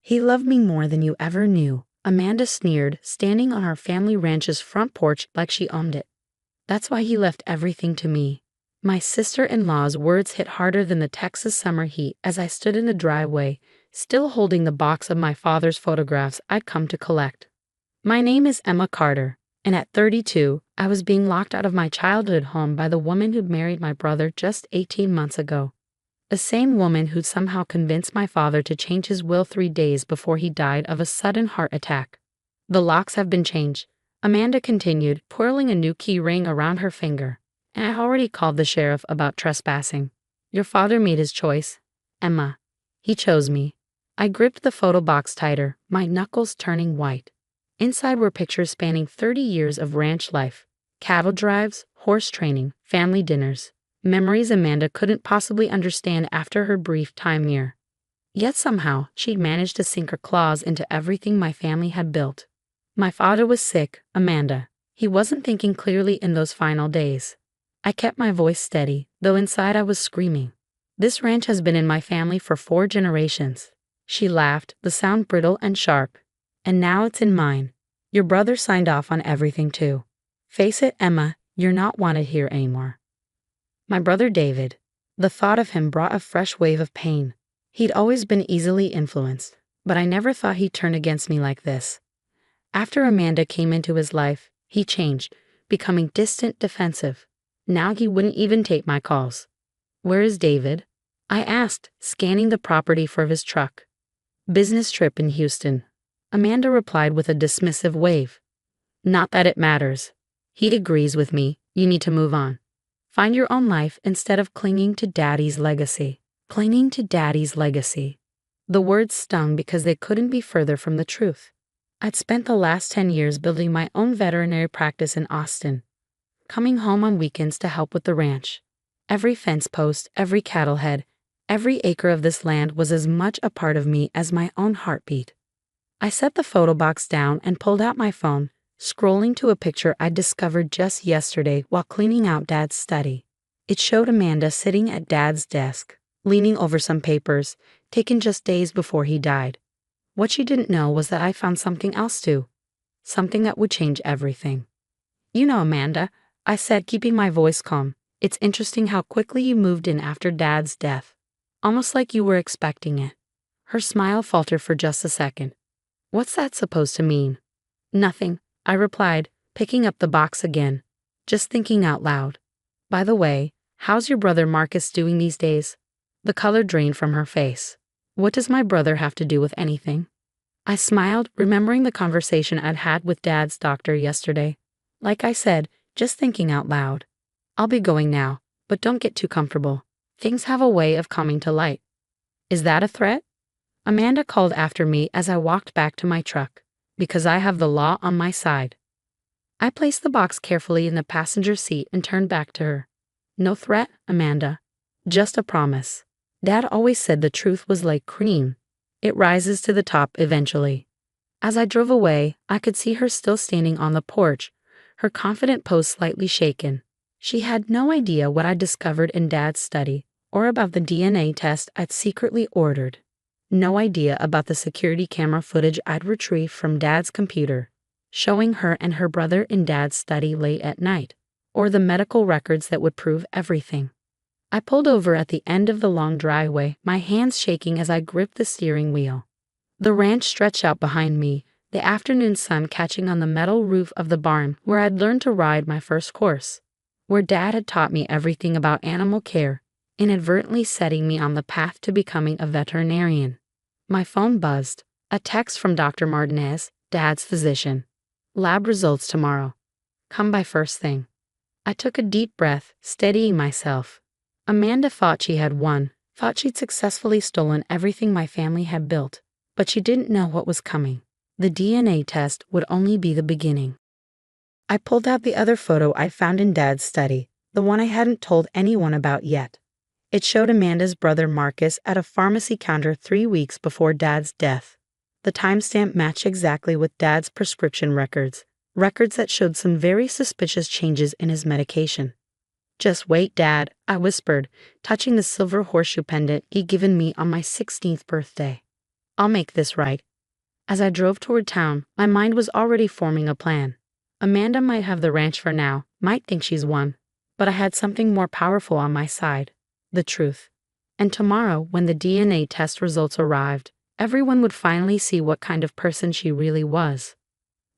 He loved me more than you ever knew, Amanda sneered, standing on our family ranch's front porch like she owned it. That's why he left everything to me. My sister-in-law's words hit harder than the Texas summer heat as I stood in the driveway, still holding the box of my father's photographs I'd come to collect. My name is Emma Carter, and at 32, I was being locked out of my childhood home by the woman who'd married my brother just 18 months ago. The same woman who'd somehow convinced my father to change his will 3 days before he died of a sudden heart attack. The locks have been changed, Amanda continued, twirling a new key ring around her finger. And I already called the sheriff about trespassing. Your father made his choice, Emma. He chose me. I gripped the photo box tighter, my knuckles turning white. Inside were pictures spanning 30 years of ranch life, cattle drives, horse training, family dinners, memories Amanda couldn't possibly understand after her brief time here. Yet somehow, she'd managed to sink her claws into everything my family had built. My father was sick, Amanda. He wasn't thinking clearly in those final days. I kept my voice steady, though inside I was screaming. This ranch has been in my family for 4 generations. She laughed, the sound brittle and sharp. And now it's in mine. Your brother signed off on everything too. Face it, Emma, you're not wanted here anymore. My brother David. The thought of him brought a fresh wave of pain. He'd always been easily influenced, but I never thought he'd turn against me like this. After Amanda came into his life, he changed, becoming distant, defensive. Now he wouldn't even take my calls. Where is David? I asked, scanning the property for his truck. Business trip in Houston. Amanda replied with a dismissive wave. Not that it matters. He agrees with me, you need to move on. Find your own life instead of clinging to Daddy's legacy. Clinging to Daddy's legacy. The words stung because they couldn't be further from the truth. I'd spent the last 10 years building my own veterinary practice in Austin, coming home on weekends to help with the ranch. Every fence post, every cattle head, every acre of this land was as much a part of me as my own heartbeat. I set the photo box down and pulled out my phone, scrolling to a picture I'd discovered just yesterday while cleaning out Dad's study. It showed Amanda sitting at Dad's desk, leaning over some papers, taken just days before he died. What she didn't know was that I found something else too. Something that would change everything. You know, Amanda, I said, keeping my voice calm, it's interesting how quickly you moved in after Dad's death. Almost like you were expecting it. Her smile faltered for just a second. What's that supposed to mean? Nothing, I replied, picking up the box again. Just thinking out loud. By the way, how's your brother Marcus doing these days? The color drained from her face. What does my brother have to do with anything? I smiled, remembering the conversation I'd had with Dad's doctor yesterday. Like I said, just thinking out loud. I'll be going now, but don't get too comfortable. Things have a way of coming to light. Is that a threat? Amanda called after me as I walked back to my truck, because I have the law on my side. I placed the box carefully in the passenger seat and turned back to her. No threat, Amanda. Just a promise. Dad always said the truth was like cream. It rises to the top eventually. As I drove away, I could see her still standing on the porch, her confident pose slightly shaken. She had no idea what I'd discovered in Dad's study, or about the DNA test I'd secretly ordered. No idea about the security camera footage I'd retrieved from Dad's computer, showing her and her brother in Dad's study late at night, or the medical records that would prove everything. I pulled over at the end of the long driveway, my hands shaking as I gripped the steering wheel. The ranch stretched out behind me, the afternoon sun catching on the metal roof of the barn where I'd learned to ride my first horse, where Dad had taught me everything about animal care, inadvertently setting me on the path to becoming a veterinarian. My phone buzzed, a text from Dr. Martinez, Dad's physician. Lab results tomorrow. Come by first thing. I took a deep breath, steadying myself. Amanda thought she had won, thought she'd successfully stolen everything my family had built, but she didn't know what was coming. The DNA test would only be the beginning. I pulled out the other photo I found in Dad's study, the one I hadn't told anyone about yet. It showed Amanda's brother Marcus at a pharmacy counter 3 weeks before Dad's death. The timestamp matched exactly with Dad's prescription records that showed some very suspicious changes in his medication. Just wait, Dad, I whispered, touching the silver horseshoe pendant he'd given me on my 16th birthday. I'll make this right. As I drove toward town, my mind was already forming a plan. Amanda might have the ranch for now, might think she's won, but I had something more powerful on my side: the truth. And tomorrow, when the DNA test results arrived, everyone would finally see what kind of person she really was.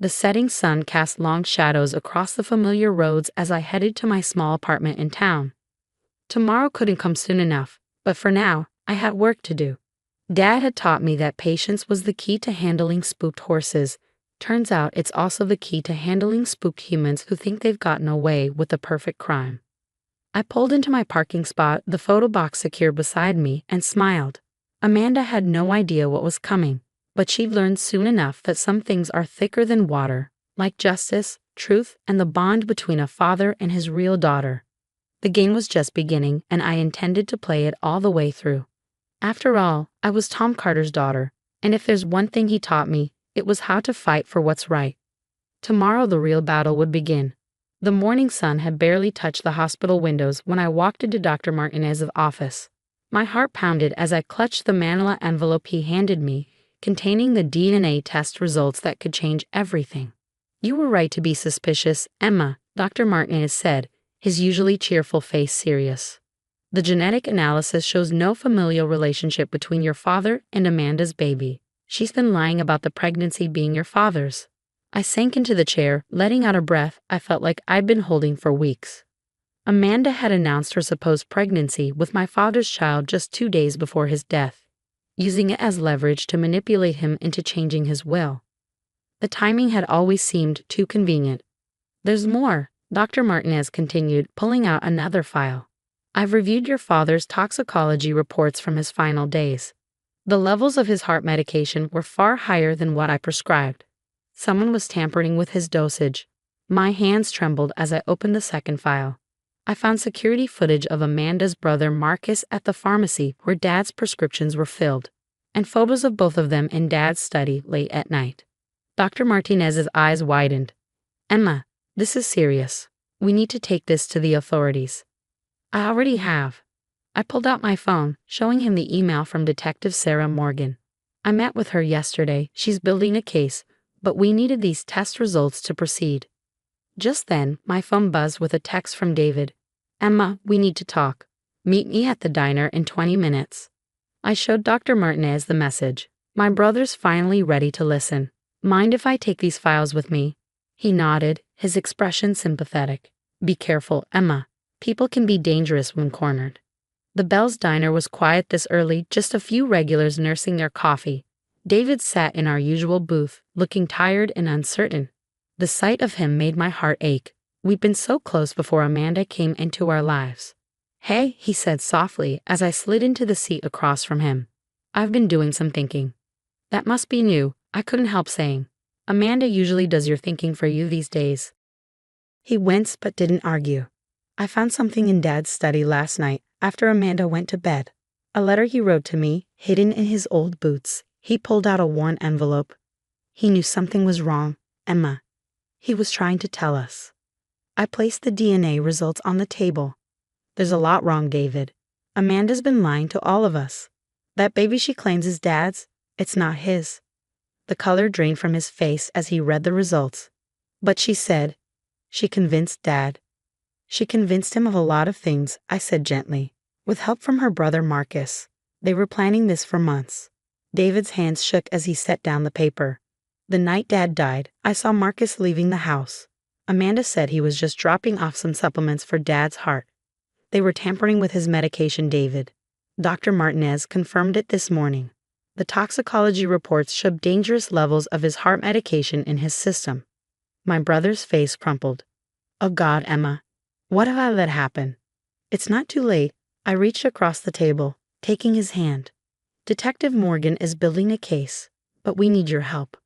The setting sun cast long shadows across the familiar roads as I headed to my small apartment in town. Tomorrow couldn't come soon enough, but for now, I had work to do. Dad had taught me that patience was the key to handling spooked horses. Turns out it's also the key to handling spooked humans who think they've gotten away with the perfect crime. I pulled into my parking spot, the photo box secured beside me, and smiled. Amanda had no idea what was coming, but she'd learned soon enough that some things are thicker than water, like justice, truth, and the bond between a father and his real daughter. The game was just beginning, and I intended to play it all the way through. After all, I was Tom Carter's daughter, and if there's one thing he taught me, it was how to fight for what's right. Tomorrow the real battle would begin. The morning sun had barely touched the hospital windows when I walked into Dr. Martinez's office. My heart pounded as I clutched the manila envelope he handed me, containing the DNA test results that could change everything. "You were right to be suspicious, Emma," Dr. Martinez said, his usually cheerful face serious. "The genetic analysis shows no familial relationship between your father and Amanda's baby. She's been lying about the pregnancy being your father's." I sank into the chair, letting out a breath I felt like I'd been holding for weeks. Amanda had announced her supposed pregnancy with my father's child just 2 days before his death, using it as leverage to manipulate him into changing his will. The timing had always seemed too convenient. "There's more," Dr. Martinez continued, pulling out another file. "I've reviewed your father's toxicology reports from his final days. The levels of his heart medication were far higher than what I prescribed. Someone was tampering with his dosage." My hands trembled as I opened the second file. I found security footage of Amanda's brother Marcus at the pharmacy where Dad's prescriptions were filled, and photos of both of them in Dad's study late at night. Dr. Martinez's eyes widened. "Emma, this is serious. We need to take this to the authorities." "I already have." I pulled out my phone, showing him the email from Detective Sarah Morgan. "I met with her yesterday. She's building a case, but we needed these test results to proceed." Just then, my phone buzzed with a text from David. "Emma, we need to talk. Meet me at the diner in 20 minutes. I showed Dr. Martinez the message. "My brother's finally ready to listen. Mind if I take these files with me?" He nodded, his expression sympathetic. "Be careful, Emma. People can be dangerous when cornered." The Bell's Diner was quiet this early, just a few regulars nursing their coffee. David sat in our usual booth, looking tired and uncertain. The sight of him made my heart ache. We'd been so close before Amanda came into our lives. "Hey," he said softly as I slid into the seat across from him. "I've been doing some thinking." "That must be new," I couldn't help saying. "Amanda usually does your thinking for you these days." He winced but didn't argue. "I found something in Dad's study last night after Amanda went to bed. A letter he wrote to me, hidden in his old boots." He pulled out a worn envelope. "He knew something was wrong, Emma. He was trying to tell us." I placed the DNA results on the table. "There's a lot wrong, David. Amanda's been lying to all of us. That baby she claims is Dad's, it's not his." The color drained from his face as he read the results. "But she said she convinced Dad." "She convinced him of a lot of things," I said gently, "with help from her brother Marcus. They were planning this for months." David's hands shook as he set down the paper. "The night Dad died, I saw Marcus leaving the house. Amanda said he was just dropping off some supplements for Dad's heart. They were tampering with his medication, David. Dr. Martinez confirmed it this morning. The toxicology reports showed dangerous levels of his heart medication in his system." My brother's face crumpled. "Oh God, Emma. What have I let happen?" "It's not too late." I reached across the table, taking his hand. "Detective Morgan is building a case, but we need your help.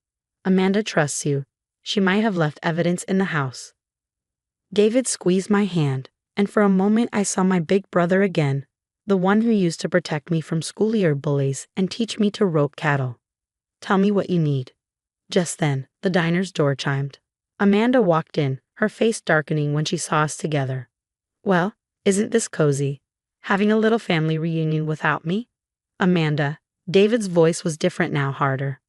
Amanda trusts you. She might have left evidence in the house." David squeezed my hand, and for a moment I saw my big brother again, the one who used to protect me from schoolyard bullies and teach me to rope cattle. "Tell me what you need." Just then, the diner's door chimed. Amanda walked in, her face darkening when she saw us together. "Well, isn't this cozy? Having a little family reunion without me?" "Amanda, David's voice was different now, harder.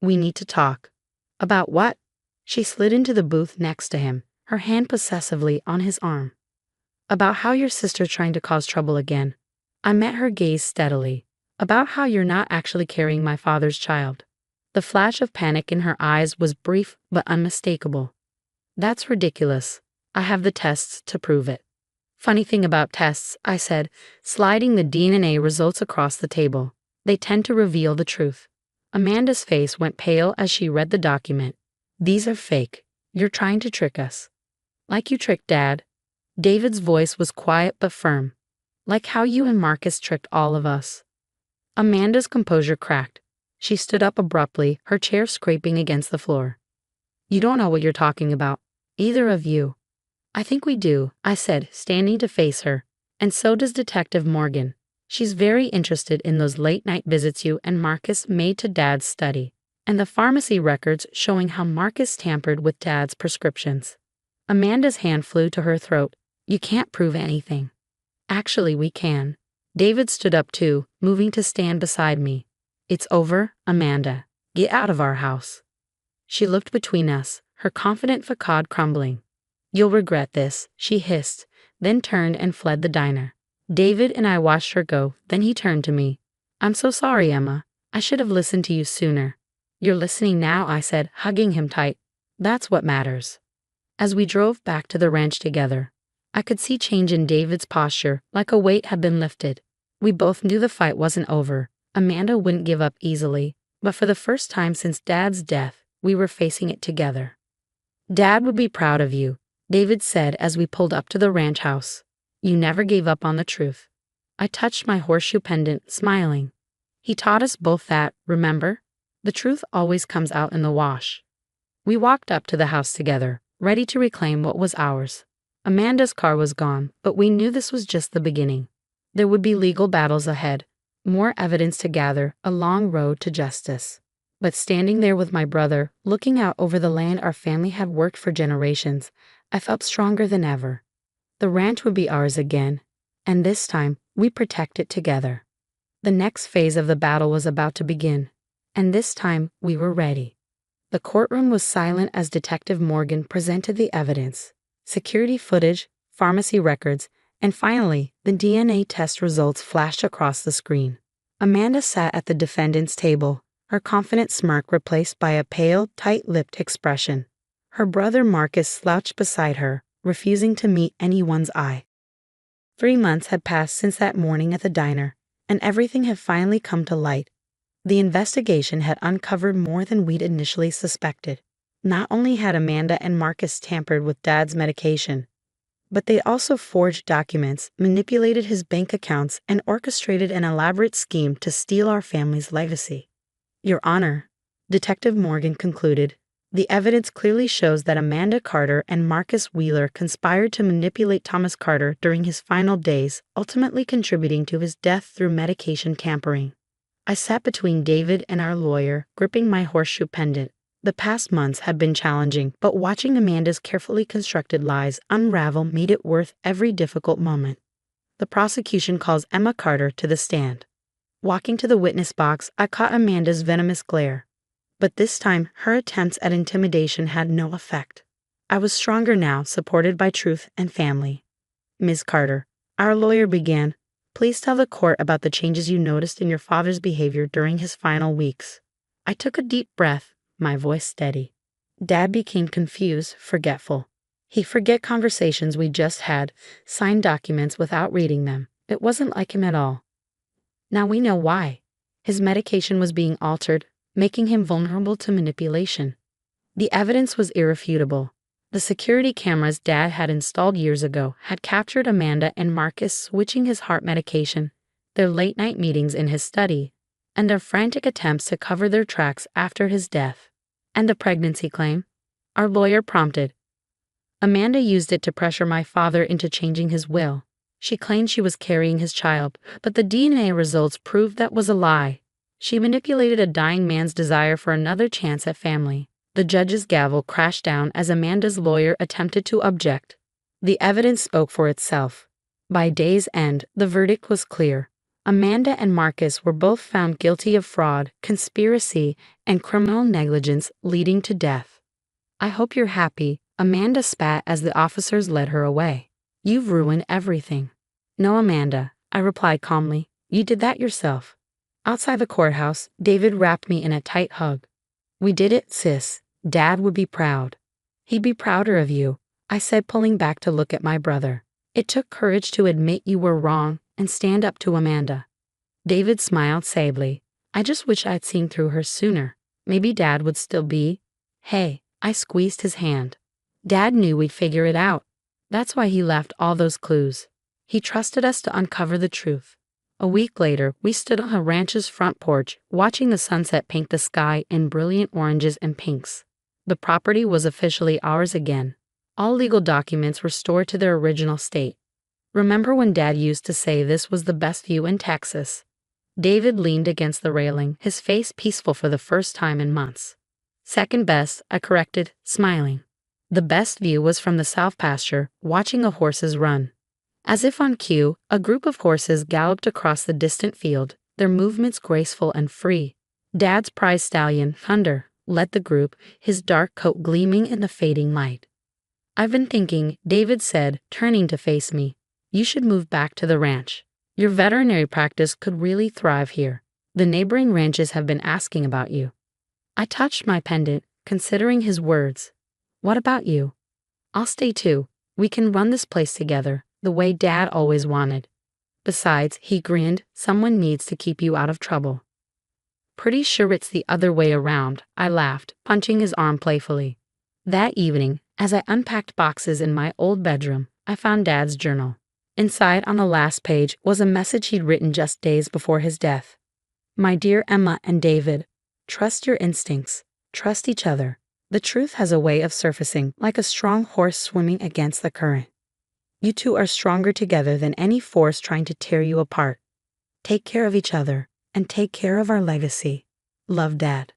We need to talk. About what? She slid into the booth next to him, her hand possessively on his arm. About how your sister's trying to cause trouble again. I met her gaze steadily. About how you're not actually carrying my father's child. The flash of panic in her eyes was brief but unmistakable. That's ridiculous. I have the tests to prove it. Funny thing about tests, I said, sliding the DNA results across the table. They tend to reveal the truth. Amanda's face went pale as she read the document. These are fake. You're trying to trick us. Like you tricked Dad. David's voice was quiet but firm. Like how you and Marcus tricked all of us. Amanda's composure cracked. She stood up abruptly, her chair scraping against the floor. You don't know what you're talking about. Either of you. I think we do, I said, standing to face her. And so does Detective Morgan. She's very interested in those late-night visits you and Marcus made to Dad's study, and the pharmacy records showing how Marcus tampered with Dad's prescriptions. Amanda's hand flew to her throat. You can't prove anything. Actually, we can. David stood up too, moving to stand beside me. It's over, Amanda. Get out of our house. She looked between us, her confident facade crumbling. You'll regret this, she hissed, then turned and fled the diner. David and I watched her go, then he turned to me. I'm so sorry, Emma. I should have listened to you sooner. You're listening now, I said, hugging him tight. That's what matters. As we drove back to the ranch together, I could see change in David's posture, like a weight had been lifted. We both knew the fight wasn't over. Amanda wouldn't give up easily, but for the first time since Dad's death, we were facing it together. Dad would be proud of you, David said as we pulled up to the ranch house. You never gave up on the truth. I touched my horseshoe pendant, smiling. He taught us both that, remember? The truth always comes out in the wash. We walked up to the house together, ready to reclaim what was ours. Amanda's car was gone, but we knew this was just the beginning. There would be legal battles ahead, more evidence to gather, a long road to justice. But standing there with my brother, looking out over the land our family had worked for generations, I felt stronger than ever. The ranch would be ours again, and this time, we'd protect it together. The next phase of the battle was about to begin, and this time, we were ready. The courtroom was silent as Detective Morgan presented the evidence. Security footage, pharmacy records, and finally, the DNA test results flashed across the screen. Amanda sat at the defendant's table, her confident smirk replaced by a pale, tight-lipped expression. Her brother Marcus slouched beside her, refusing to meet anyone's eye. 3 months had passed since that morning at the diner, and everything had finally come to light. The investigation had uncovered more than we'd initially suspected. Not only had Amanda and Marcus tampered with Dad's medication, but they also forged documents, manipulated his bank accounts, and orchestrated an elaborate scheme to steal our family's legacy. Your Honor, Detective Morgan concluded, the evidence clearly shows that Amanda Carter and Marcus Wheeler conspired to manipulate Thomas Carter during his final days, ultimately contributing to his death through medication tampering. I sat between David and our lawyer, gripping my horseshoe pendant. The past months had been challenging, but watching Amanda's carefully constructed lies unravel made it worth every difficult moment. The prosecution calls Emma Carter to the stand. Walking to the witness box, I caught Amanda's venomous glare. But this time, her attempts at intimidation had no effect. I was stronger now, supported by truth and family. Ms. Carter, our lawyer began, please tell the court about the changes you noticed in your father's behavior during his final weeks. I took a deep breath, my voice steady. Dad became confused, forgetful. He'd forget conversations we just had, sign documents without reading them. It wasn't like him at all. Now we know why. His medication was being altered, making him vulnerable to manipulation. The evidence was irrefutable. The security cameras Dad had installed years ago had captured Amanda and Marcus switching his heart medication, their late-night meetings in his study, and their frantic attempts to cover their tracks after his death. And the pregnancy claim? Our lawyer prompted. Amanda used it to pressure my father into changing his will. She claimed she was carrying his child, but the DNA results proved that was a lie. She manipulated a dying man's desire for another chance at family. The judge's gavel crashed down as Amanda's lawyer attempted to object. The evidence spoke for itself. By day's end, the verdict was clear. Amanda and Marcus were both found guilty of fraud, conspiracy, and criminal negligence leading to death. I hope you're happy, Amanda spat as the officers led her away. You've ruined everything. No, Amanda, I replied calmly. You did that yourself. Outside the courthouse, David wrapped me in a tight hug. We did it, sis. Dad would be proud. He'd be prouder of you, I said, pulling back to look at my brother. It took courage to admit you were wrong and stand up to Amanda. David smiled sadly. I just wish I'd seen through her sooner. Maybe Dad would still be. Hey, I squeezed his hand. Dad knew we'd figure it out. That's why he left all those clues. He trusted us to uncover the truth. A week later, we stood on the ranch's front porch, watching the sunset paint the sky in brilliant oranges and pinks. The property was officially ours again. All legal documents were restored to their original state. Remember when Dad used to say this was the best view in Texas? David leaned against the railing, his face peaceful for the first time in months. Second best, I corrected, smiling. The best view was from the south pasture, watching the horses run. As if on cue, a group of horses galloped across the distant field, their movements graceful and free. Dad's prize stallion, Thunder, led the group, his dark coat gleaming in the fading light. I've been thinking, David said, turning to face me. You should move back to the ranch. Your veterinary practice could really thrive here. The neighboring ranches have been asking about you. I touched my pendant, considering his words. What about you? I'll stay too. We can run this place together, the way Dad always wanted. Besides, he grinned, someone needs to keep you out of trouble. Pretty sure it's the other way around, I laughed, punching his arm playfully. That evening, as I unpacked boxes in my old bedroom, I found Dad's journal. Inside on the last page was a message he'd written just days before his death. My dear Emma and David, trust your instincts, trust each other. The truth has a way of surfacing like a strong horse swimming against the current. You two are stronger together than any force trying to tear you apart. Take care of each other and take care of our legacy. Love, Dad.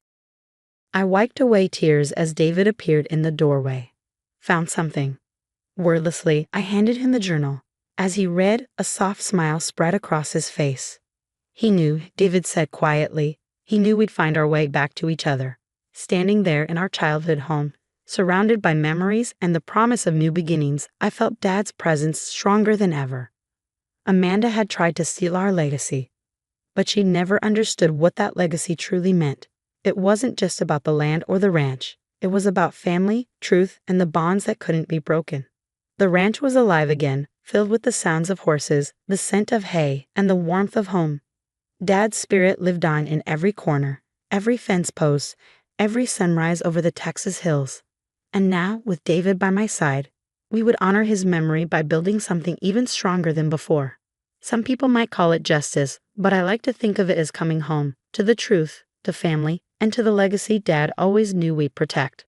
I wiped away tears as David appeared in the doorway. Found something. Wordlessly, I handed him the journal. As he read, a soft smile spread across his face. He knew, David said quietly, he knew we'd find our way back to each other. Standing there in our childhood home, surrounded by memories and the promise of new beginnings, I felt Dad's presence stronger than ever. Amanda had tried to steal our legacy, but she never understood what that legacy truly meant. It wasn't just about the land or the ranch. It was about family, truth, and the bonds that couldn't be broken. The ranch was alive again, filled with the sounds of horses, the scent of hay, and the warmth of home. Dad's spirit lived on in every corner, every fence post, every sunrise over the Texas hills. And now, with David by my side, we would honor his memory by building something even stronger than before. Some people might call it justice, but I like to think of it as coming home, to the truth, to family, and to the legacy Dad always knew we'd protect.